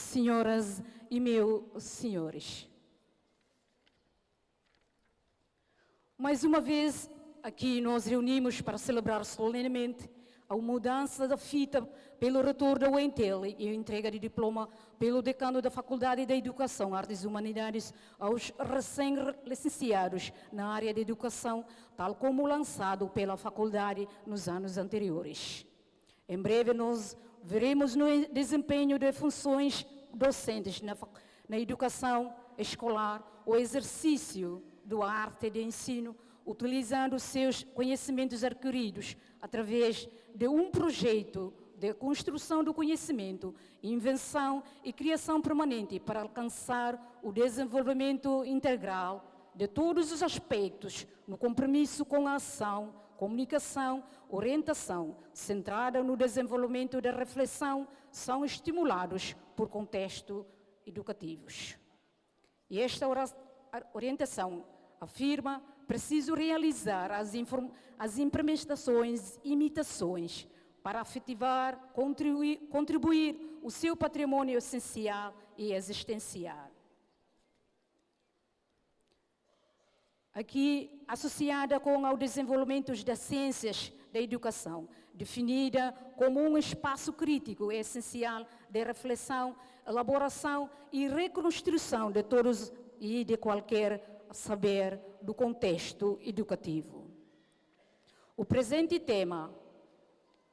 senhoras e meus senhores. Mais uma vez, aqui nós reunimos para celebrar solenemente a mudança da fita pelo reitor da UENTEL e a entrega de diploma pelo decano da Faculdade de Educação, Artes e Humanidades aos recém-licenciados na área de educação, tal como lançado pela faculdade nos anos anteriores. Em breve, nós veremos no desempenho de funções docentes na educação escolar o exercício do arte de ensino, utilizando seus conhecimentos adquiridos através de um projeto de construção do conhecimento, invenção e criação permanente para alcançar o desenvolvimento integral de todos os aspectos no compromisso com a ação, comunicação, orientação, centrada no desenvolvimento da reflexão, são estimulados por contextos educativos. E esta orientação afirma preciso realizar as implementações, imitações, para afetivar, contribuir o seu patrimônio essencial e existencial. Aqui, associada com o desenvolvimento das ciências da educação, definida como um espaço crítico e essencial de reflexão, elaboração e reconstrução de todos e de qualquer saber do contexto educativo. O presente tema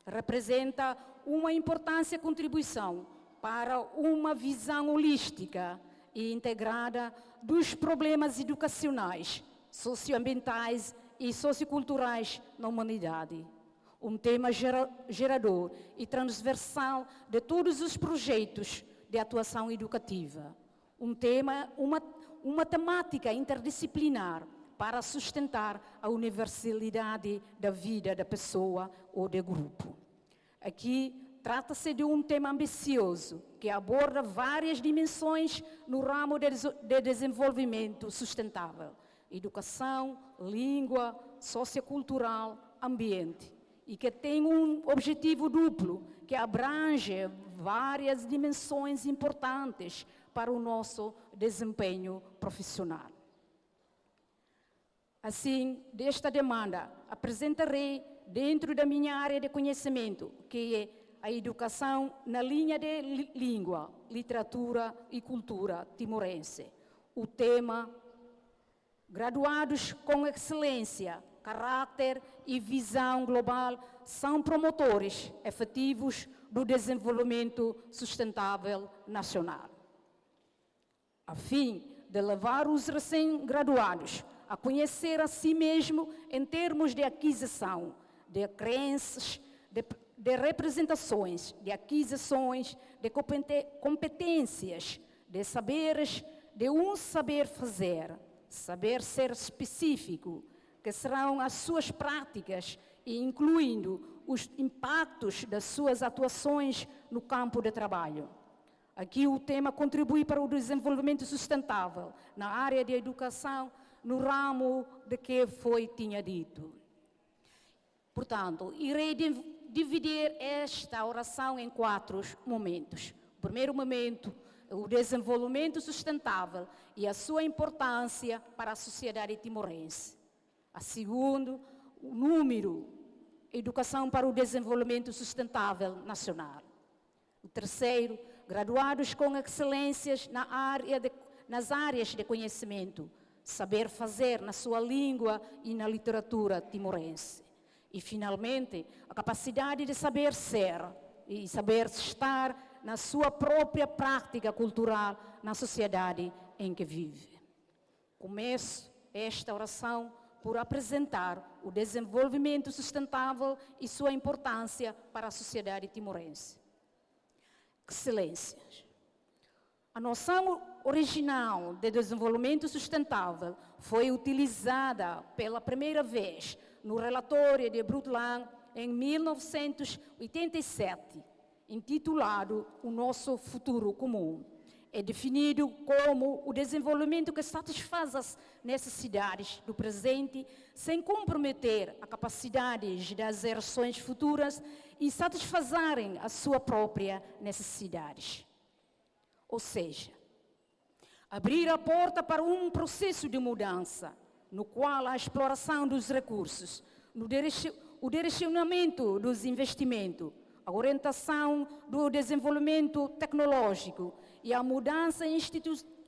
representa uma importante contribuição para uma visão holística e integrada dos problemas educacionais, socioambientais e socioculturais na humanidade. Um tema gerador e transversal de todos os projetos de atuação educativa. Uma temática interdisciplinar para sustentar a universalidade da vida da pessoa ou do grupo. Aqui trata-se de um tema ambicioso que aborda várias dimensões no ramo de desenvolvimento sustentável: educação, língua, sociocultural, ambiente, e que tem um objetivo duplo que abrange várias dimensões importantes para o nosso desempenho profissional. Assim, desta demanda, apresentarei, dentro da minha área de conhecimento, que é a educação na linha de língua, literatura e cultura timorense, o tema Graduados com excelência, caráter e visão global são promotores efetivos do desenvolvimento sustentável nacional. A fim de levar os recém-graduados a conhecer a si mesmo em termos de aquisição, de crenças, de representações, de aquisições, de competências, de saberes, de um saber fazer, saber ser específico, que serão as suas práticas e incluindo os impactos das suas atuações no campo de trabalho. Aqui o tema contribui para o desenvolvimento sustentável na área de educação, no ramo de que tinha dito. Portanto, irei dividir esta oração em 4 momentos. O primeiro momento, o desenvolvimento sustentável e a sua importância para a sociedade timorense. A segundo, o número, educação para o desenvolvimento sustentável nacional. O terceiro, graduados com excelências nas áreas de conhecimento, saber fazer na sua língua e na literatura timorense. E, finalmente, a capacidade de saber ser e saber estar na sua própria prática cultural na sociedade em que vive. Começo esta oração por apresentar o desenvolvimento sustentável e sua importância para a sociedade timorense. Excelências. A noção original de desenvolvimento sustentável foi utilizada pela primeira vez no relatório de Brundtland em 1987, intitulado O Nosso Futuro Comum. É definido como o desenvolvimento que satisfaz as necessidades do presente sem comprometer a capacidade das gerações futuras e satisfazerem a sua própria necessidades. Ou seja, abrir a porta para um processo de mudança, no qual a exploração dos recursos, o direcionamento dos investimentos, a orientação do desenvolvimento tecnológico e a mudança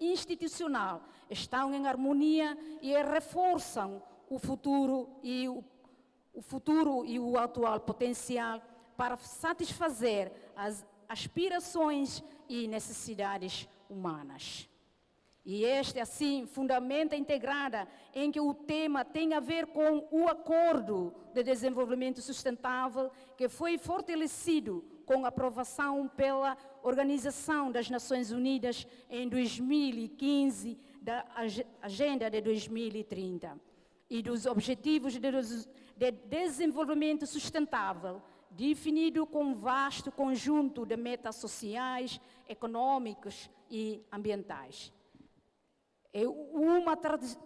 institucional estão em harmonia e reforçam o futuro e o atual potencial para satisfazer as aspirações e necessidades humanas. E este, assim, fundamenta integrada em que o tema tem a ver com o Acordo de Desenvolvimento Sustentável, que foi fortalecido com a aprovação pela Organização das Nações Unidas em 2015 da Agenda de 2030 e dos Objetivos de Desenvolvimento Sustentável, definido com um vasto conjunto de metas sociais, econômicas e ambientais. É uma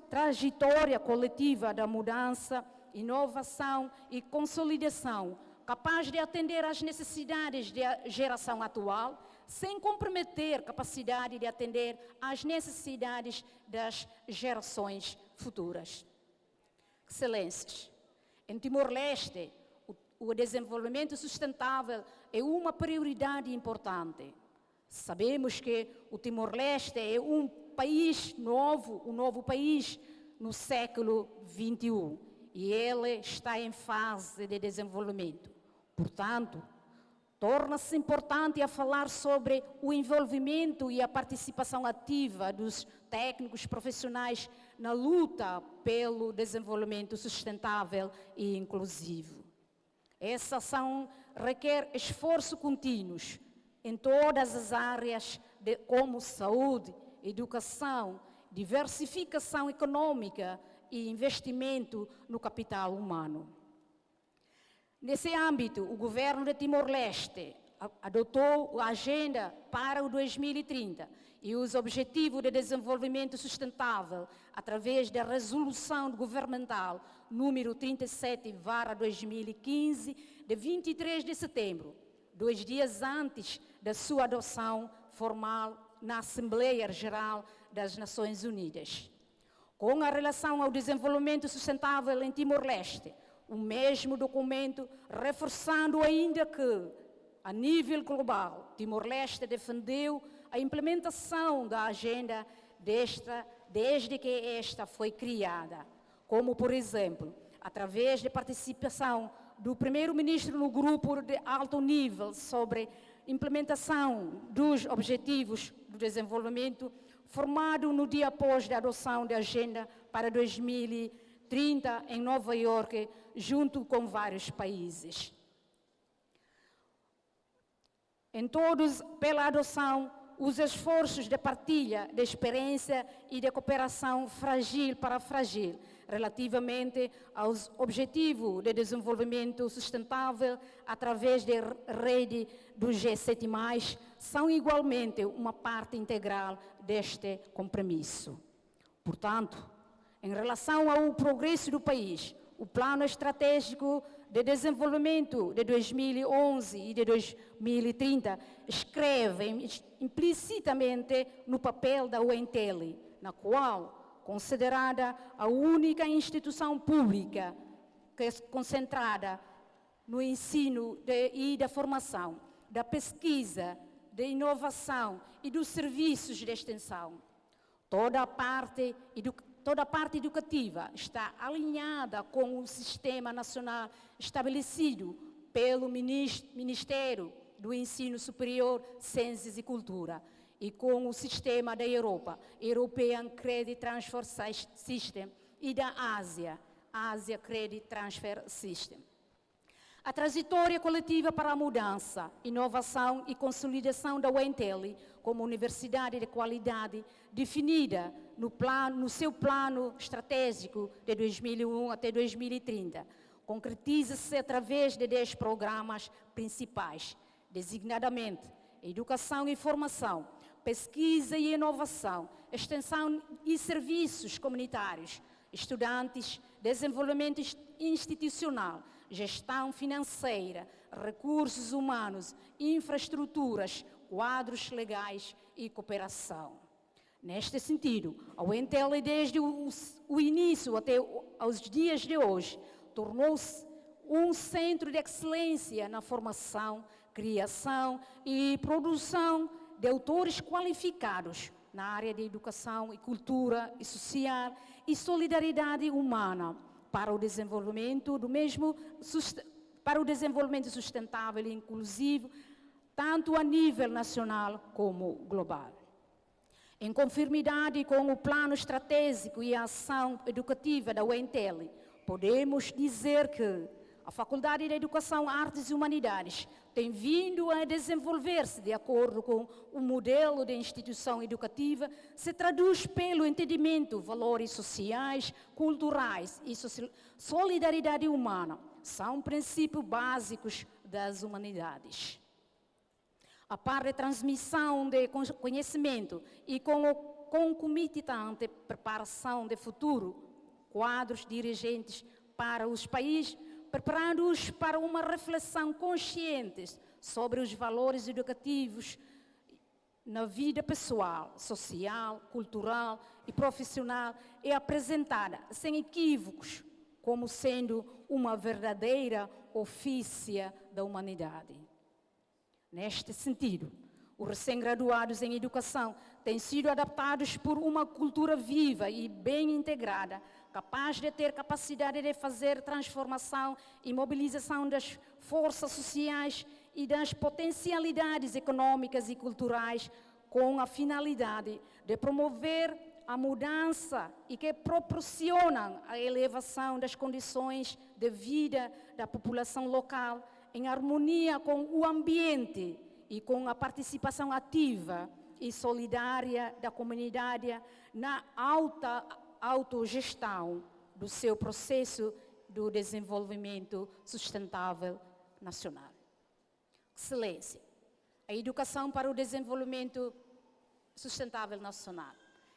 trajetória coletiva da mudança, inovação e consolidação, capaz de atender às necessidades da geração atual, sem comprometer a capacidade de atender às necessidades das gerações futuras. Excelências, em Timor-Leste, o desenvolvimento sustentável é uma prioridade importante. Sabemos que o Timor-Leste é um país novo, um novo país no século XXI, e ele está em fase de desenvolvimento. Portanto, torna-se importante a falar sobre o envolvimento e a participação ativa dos técnicos profissionais na luta pelo desenvolvimento sustentável e inclusivo. Essa ação requer esforço contínuo em todas as áreas, como saúde, educação, diversificação econômica e investimento no capital humano. Nesse âmbito, o governo de Timor-Leste adotou a Agenda para o 2030 e os Objetivos de Desenvolvimento Sustentável através da Resolução Governamental número 37/2015, de 23 de setembro, 2 dias antes da sua adoção formal na Assembleia Geral das Nações Unidas. Com a relação ao desenvolvimento sustentável em Timor-Leste, o mesmo documento reforçando ainda que, a nível global, Timor-Leste defendeu a implementação da agenda desde que esta foi criada, como, por exemplo, através da participação do primeiro-ministro no grupo de alto nível sobre implementação dos Objetivos do Desenvolvimento, formado no dia após a adoção da Agenda para 2030 em Nova Iorque, junto com vários países. Em todos, pela adoção, os esforços de partilha de experiência e de cooperação frágil para frágil, relativamente aos Objetivos de Desenvolvimento Sustentável através da rede do G7+, são igualmente uma parte integral deste compromisso. Portanto, em relação ao progresso do país, o Plano Estratégico de Desenvolvimento de 2011 e de 2030 escreve implicitamente no papel da UNTEL, na qual, considerada a única instituição pública que é concentrada no ensino e da formação, da pesquisa, da inovação e dos serviços de extensão. Toda a parte educativa está alinhada com o Sistema Nacional estabelecido pelo Ministério do Ensino Superior, Ciências e Cultura, e com o sistema da Europa, European Credit Transfer System, e da Ásia, Asia Credit Transfer System. A trajetória coletiva para a mudança, inovação e consolidação da UNTEL como universidade de qualidade, definida no seu plano estratégico de 2001 até 2030, concretiza-se através de 10 programas principais, designadamente educação e formação, pesquisa e inovação, extensão e serviços comunitários, estudantes, desenvolvimento institucional, gestão financeira, recursos humanos, infraestruturas, quadros legais e cooperação. Neste sentido, a UNTL, desde o início até os dias de hoje, tornou-se um centro de excelência na formação, criação e produção de autores qualificados na área de educação e cultura e social e solidariedade humana para o desenvolvimento para o desenvolvimento sustentável e inclusivo, tanto a nível nacional como global. Em conformidade com o plano estratégico e a ação educativa da UNTL, podemos dizer que a Faculdade de Educação, Artes e Humanidades tem vindo a desenvolver-se de acordo com o modelo de instituição educativa, se traduz pelo entendimento de valores sociais, culturais e solidariedade humana. São princípios básicos das humanidades. A par de transmissão de conhecimento e com o concomitante preparação de futuro, quadros dirigentes para os países, preparando-os para uma reflexão consciente sobre os valores educativos na vida pessoal, social, cultural e profissional, é apresentada sem equívocos como sendo uma verdadeira ofícia da humanidade. Neste sentido, os recém-graduados em educação têm sido adaptados por uma cultura viva e bem integrada, capaz de ter capacidade de fazer transformação e mobilização das forças sociais e das potencialidades econômicas e culturais com a finalidade de promover a mudança e que proporcionam a elevação das condições de vida da população local em harmonia com o ambiente e com a participação ativa e solidária da comunidade na autogestão do seu processo do desenvolvimento sustentável nacional. Excelência, a educação para o desenvolvimento sustentável nacional.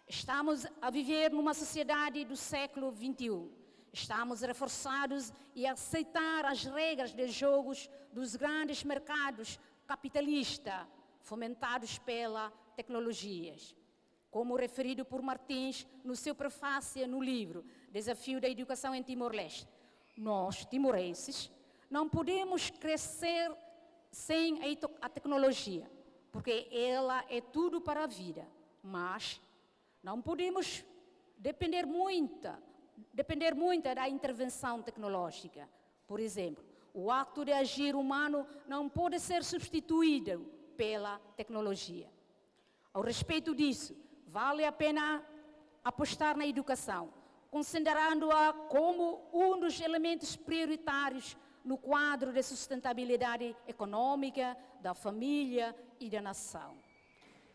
Estamos a viver numa sociedade do século XXI. Estamos reforçados e a aceitar as regras de jogos dos grandes mercados capitalistas, fomentados pelas tecnologias. Como referido por Martins no seu prefácio no livro Desafio da Educação em Timor-Leste, nós, timorenses, não podemos crescer sem a tecnologia, porque ela é tudo para a vida, mas não podemos depender muito da intervenção tecnológica. Por exemplo, o ato de agir humano não pode ser substituído pela tecnologia. Ao respeito disso, vale a pena apostar na educação, considerando-a como um dos elementos prioritários no quadro de sustentabilidade econômica, da família e da nação.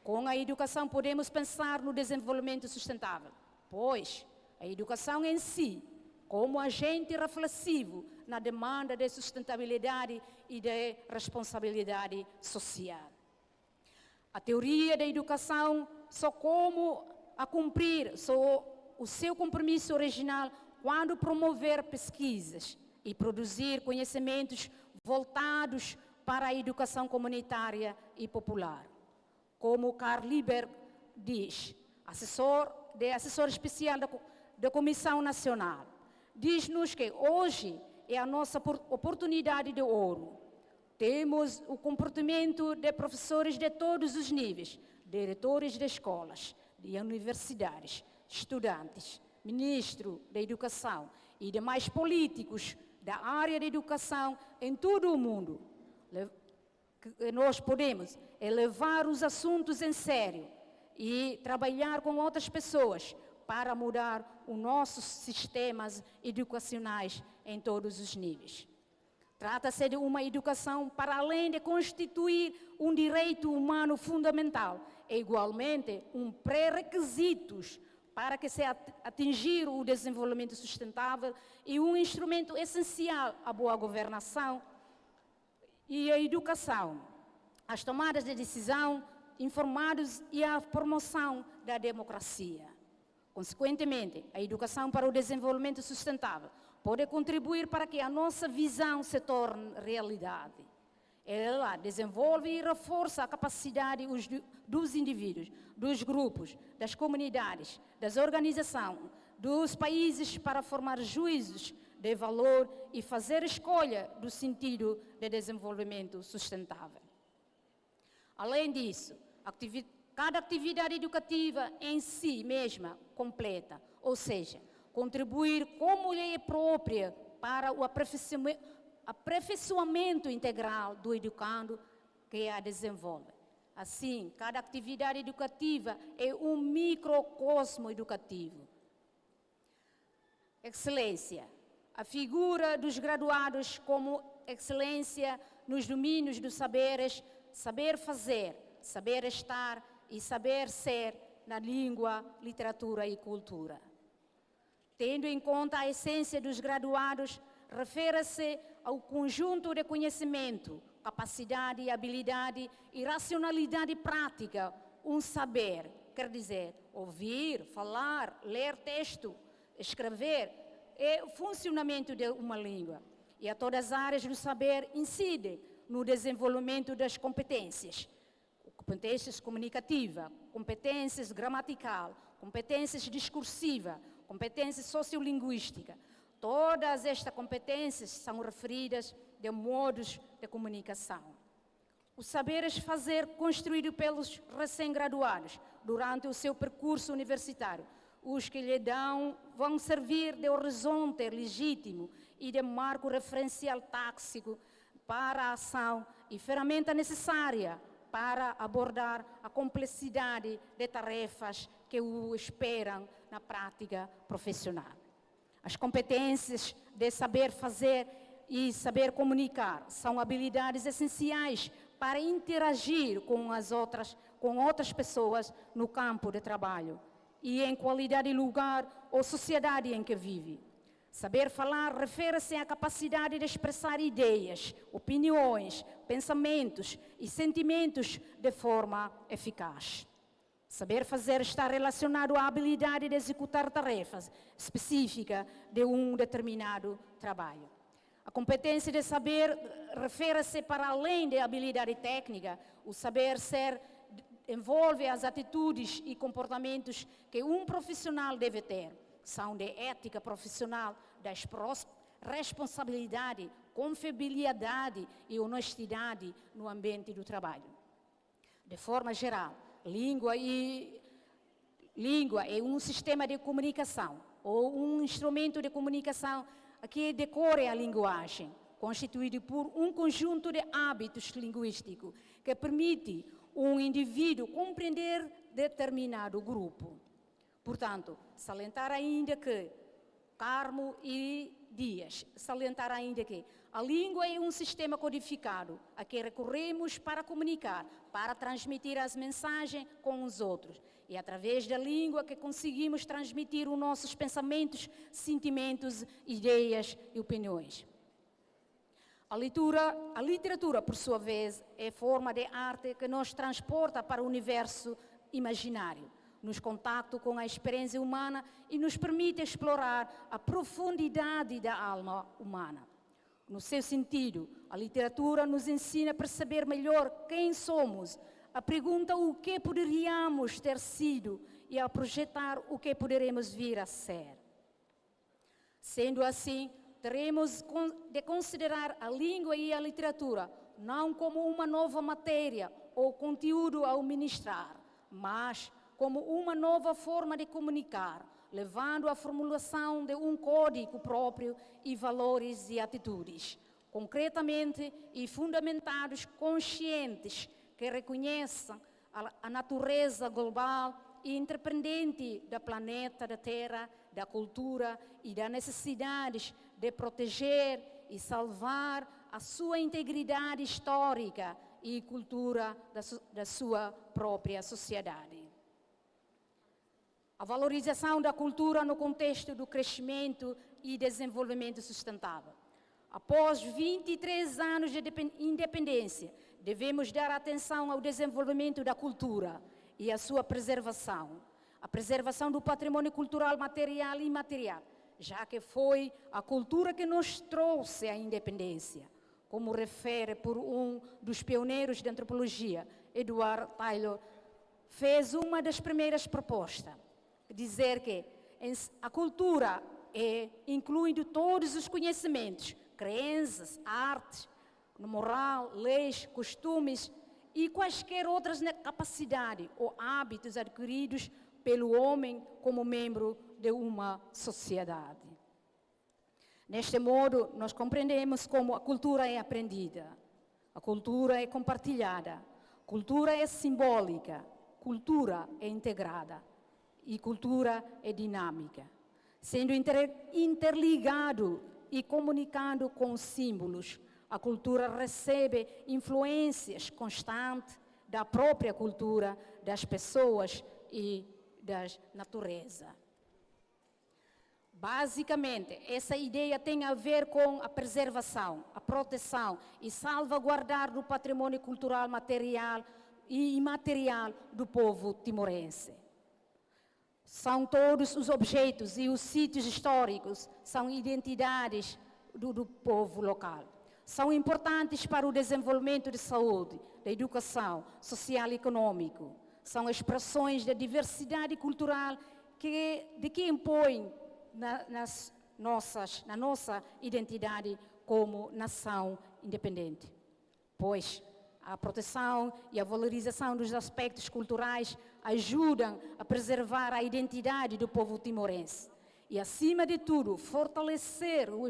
Com a educação podemos pensar no desenvolvimento sustentável, pois a educação em si, como agente reflexivo na demanda de sustentabilidade e de responsabilidade social. A teoria da educação só como a cumprir o seu compromisso original quando promover pesquisas e produzir conhecimentos voltados para a educação comunitária e popular. Como Carl Lieberg diz, assessor especial da Comissão Nacional, diz-nos que hoje é a nossa oportunidade de ouro. Temos o comportamento de professores de todos os níveis, diretores de escolas, de universidades, estudantes, ministro da Educação e demais políticos da área da educação em todo o mundo. Nós podemos levar os assuntos em sério e trabalhar com outras pessoas para mudar os nossos sistemas educacionais em todos os níveis. Trata-se de uma educação para além de constituir um direito humano fundamental, é igualmente um pré-requisito para que se atingir o desenvolvimento sustentável e um instrumento essencial à boa governação e à educação, às tomadas de decisão informadas e à promoção da democracia. Consequentemente, a educação para o desenvolvimento sustentável pode contribuir para que a nossa visão se torne realidade. Ela desenvolve e reforça a capacidade dos indivíduos, dos grupos, das comunidades, das organizações, dos países para formar juízos de valor e fazer escolha do sentido de desenvolvimento sustentável. Além disso, cada atividade educativa em si mesma completa, ou seja, contribuir como lhe é própria para o aperfeiçoamento integral do educando que a desenvolve. Assim, cada atividade educativa é um microcosmo educativo. Excelência. A figura dos graduados como excelência nos domínios dos saberes, saber fazer, saber estar e saber ser na língua, literatura e cultura. Tendo em conta a essência dos graduados, refere-se ao conjunto de conhecimento, capacidade, habilidade e racionalidade prática, um saber, quer dizer, ouvir, falar, ler texto, escrever, é o funcionamento de uma língua. E a todas as áreas do saber incide no desenvolvimento das competências. Competências comunicativas, competências gramatical, competências discursivas, competências sociolinguísticas. Todas estas competências são referidas de modos de comunicação. Os saberes fazer construído pelos recém-graduados durante o seu percurso universitário, os que lhe vão servir de horizonte legítimo e de marco referencial táxico para a ação e ferramenta necessária para abordar a complexidade de tarefas que o esperam na prática profissional. As competências de saber fazer e saber comunicar são habilidades essenciais para interagir com outras pessoas no campo de trabalho e em qualidade de lugar ou sociedade em que vive. Saber falar refere-se à capacidade de expressar ideias, opiniões, pensamentos e sentimentos de forma eficaz. Saber fazer está relacionado à habilidade de executar tarefas específicas de um determinado trabalho. A competência de saber refere-se para além da habilidade técnica, o saber ser envolve as atitudes e comportamentos que um profissional deve ter. São de ética profissional, da responsabilidade, confiabilidade e honestidade no ambiente do trabalho. De forma geral, língua é um sistema de comunicação ou um instrumento de comunicação que decore a linguagem, constituído por um conjunto de hábitos linguísticos que permite um indivíduo compreender determinado grupo. Portanto, salientar ainda que Carmo e Dias, salientar ainda que a língua é um sistema codificado a que recorremos para comunicar, para transmitir as mensagens com os outros. E através da língua que conseguimos transmitir os nossos pensamentos, sentimentos, ideias e opiniões. A literatura, por sua vez, é forma de arte que nos transporta para o universo imaginário, nos contacta com a experiência humana e nos permite explorar a profundidade da alma humana. No seu sentido, a literatura nos ensina a perceber melhor quem somos, a pergunta o que poderíamos ter sido e a projetar o que poderemos vir a ser. Sendo assim, teremos de considerar a língua e a literatura não como uma nova matéria ou conteúdo a ministrar, mas como uma nova forma de comunicar, levando à formulação de um código próprio e valores e atitudes, concretamente e fundamentados, conscientes, que reconheçam a natureza global e independente do planeta, da Terra, da cultura e das necessidades de proteger e salvar a sua integridade histórica e cultura da sua própria sociedade. A valorização da cultura no contexto do crescimento e desenvolvimento sustentável. Após 23 anos de independência, devemos dar atenção ao desenvolvimento da cultura e à sua preservação. A preservação do patrimônio cultural material e imaterial, já que foi a cultura que nos trouxe a independência. como refere por um dos pioneiros da antropologia, Edward Taylor, fez uma das primeiras propostas, dizer que a cultura incluindo todos os conhecimentos, crenças, artes, moral, leis, costumes e quaisquer outras capacidades ou hábitos adquiridos pelo homem como membro de uma sociedade. Neste modo, nós compreendemos como a cultura é aprendida, a cultura é compartilhada, a cultura é simbólica, a cultura é integrada e a cultura é dinâmica, sendo interligado e comunicando com símbolos. A cultura recebe influências constantes da própria cultura, das pessoas e da natureza. Basicamente, essa ideia tem a ver com a preservação, a proteção e salvaguardar do patrimônio cultural material e imaterial do povo timorense. São todos os objetos e os sítios históricos, são identidades do povo local. São importantes para o desenvolvimento de saúde, da educação, social e econômico. São expressões da diversidade cultural de que impõem na nossa identidade como nação independente. Pois a proteção e a valorização dos aspectos culturais ajudam a preservar a identidade do povo timorense e, acima de tudo, fortalecer o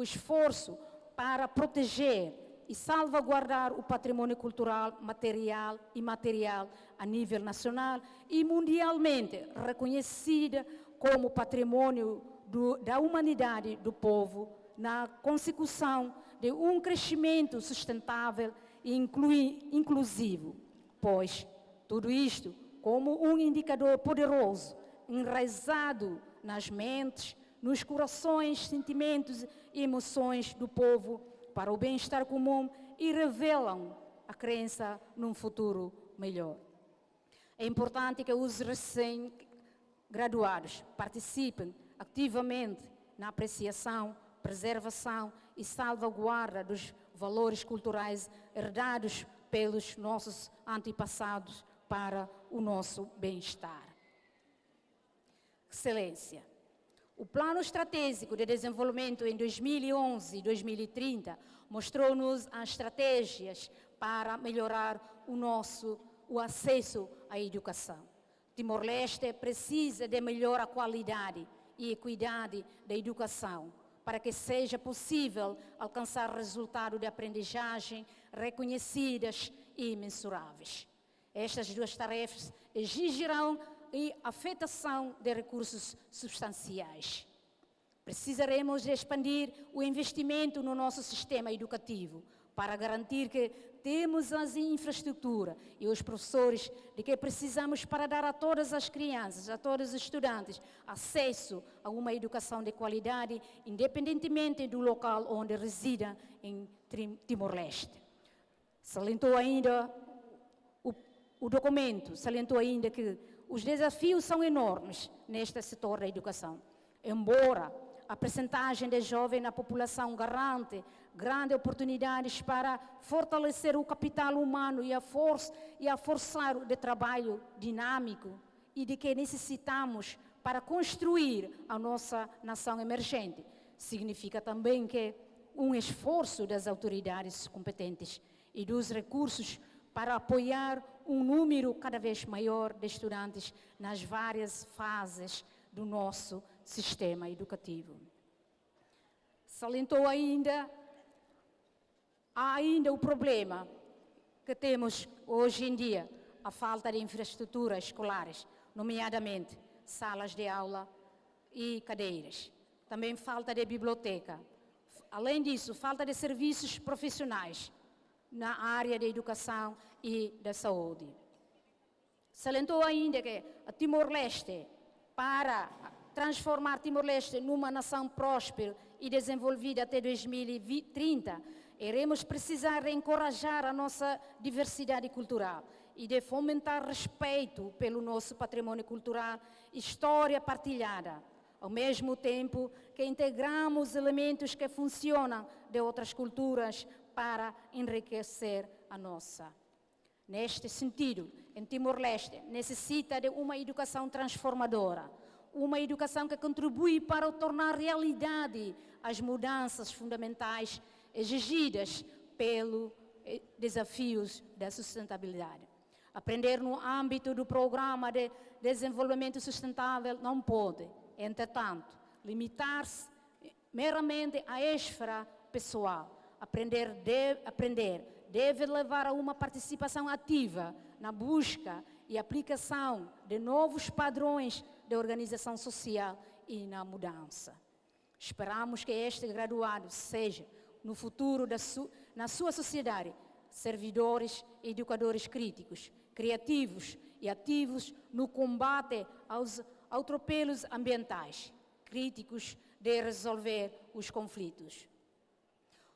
esforço para proteger e salvaguardar o patrimônio cultural, material e imaterial a nível nacional e mundialmente reconhecida como patrimônio da humanidade do povo na consecução de um crescimento sustentável e inclusivo, pois tudo isto como um indicador poderoso, enraizado nas mentes, nos corações, sentimentos e emoções do povo para o bem-estar comum e revelam a crença num futuro melhor. É importante que os recém-graduados participem ativamente na apreciação, preservação e salvaguarda dos valores culturais herdados pelos nossos antepassados para o nosso bem-estar. Excelência, o Plano Estratégico de Desenvolvimento em 2011 e 2030 mostrou-nos as estratégias para melhorar o acesso à educação. Timor-Leste precisa de melhor qualidade e equidade da educação, para que seja possível alcançar resultados de aprendizagem reconhecidas e mensuráveis. Estas duas tarefas exigirão a afetação de recursos substanciais. Precisaremos de expandir o investimento no nosso sistema educativo para garantir que temos as infraestruturas e os professores de que precisamos para dar a todas as crianças, a todos os estudantes, acesso a uma educação de qualidade, independentemente do local onde residam em Timor-Leste. Salientou ainda o documento, salientou ainda que os desafios são enormes neste setor da educação. Embora a percentagem de jovens na população garante grandes oportunidades para fortalecer o capital humano e a forçar o trabalho dinâmico e de que necessitamos para construir a nossa nação emergente. Significa também que um esforço das autoridades competentes e dos recursos para apoiar um número cada vez maior de estudantes nas várias fases do nosso sistema educativo. Salientou ainda, há ainda o problema que temos hoje em dia, a falta de infraestruturas escolares, nomeadamente salas de aula e cadeiras. Também falta de biblioteca. Além disso, falta de serviços profissionais na área da educação e da saúde. Salientou ainda que a Timor-Leste, para transformar Timor-Leste numa nação próspera e desenvolvida até 2030, iremos precisar de encorajar a nossa diversidade cultural e de fomentar respeito pelo nosso patrimônio cultural e história partilhada, ao mesmo tempo que integramos elementos que funcionam de outras culturas para enriquecer a nossa. Neste sentido, em Timor-Leste, necessita de uma educação transformadora, uma educação que contribui para tornar realidade as mudanças fundamentais exigidas pelos desafios da sustentabilidade. Aprender no âmbito do Programa de Desenvolvimento Sustentável não pode, entretanto, limitar-se meramente à esfera pessoal. Aprender deve levar a uma participação ativa na busca e aplicação de novos padrões de organização social e na mudança. Esperamos que este graduado seja, no futuro, na sua sociedade, servidores e educadores críticos, criativos e ativos no combate aos atropelos ambientais, críticos de resolver os conflitos.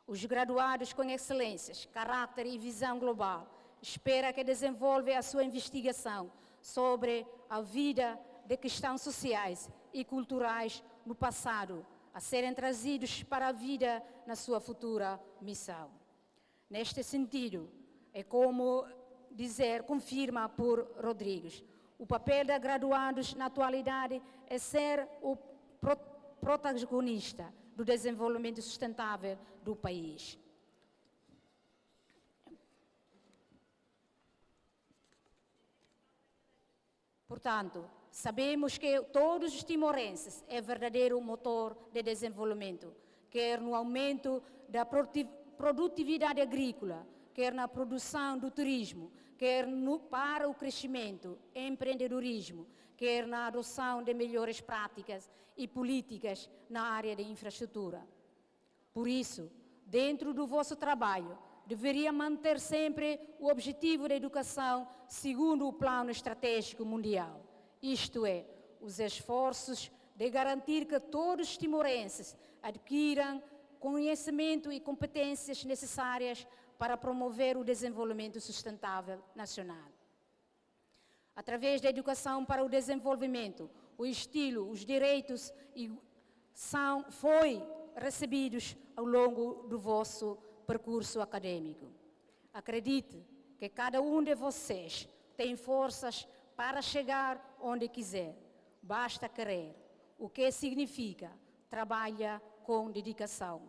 Os graduados com excelências, caráter e visão global espera que desenvolva a sua investigação sobre a vida de questões sociais e culturais no passado, a serem trazidos para a vida na sua futura missão. Neste sentido, é como confirma por Rodrigues, o papel de graduados na atualidade é ser o protagonista do desenvolvimento sustentável do país. Portanto, sabemos que todos os timorenses é verdadeiro motor de desenvolvimento, quer no aumento da produtividade agrícola, quer na produção do turismo, quer para o crescimento, empreendedorismo, quer na adoção de melhores práticas e políticas na área de infraestrutura. Por isso, dentro do vosso trabalho, deveria manter sempre o objetivo da educação segundo o Plano Estratégico Mundial, isto é, os esforços de garantir que todos os timorenses adquiram conhecimento e competências necessárias para promover o desenvolvimento sustentável nacional. Através da educação para o desenvolvimento, o estilo, os direitos foi recebidos ao longo do vosso percurso acadêmico. Acredite que cada um de vocês tem forças para chegar onde quiser. Basta querer, o que significa trabalha com dedicação.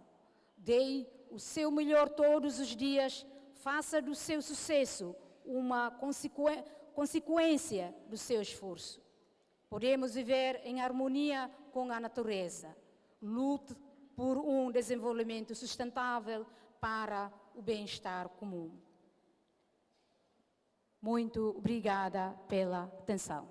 Dê o seu melhor todos os dias, faça do seu sucesso uma consequência do seu esforço. Podemos viver em harmonia com a natureza. Lute por um desenvolvimento sustentável para o bem-estar comum. Muito obrigada pela atenção.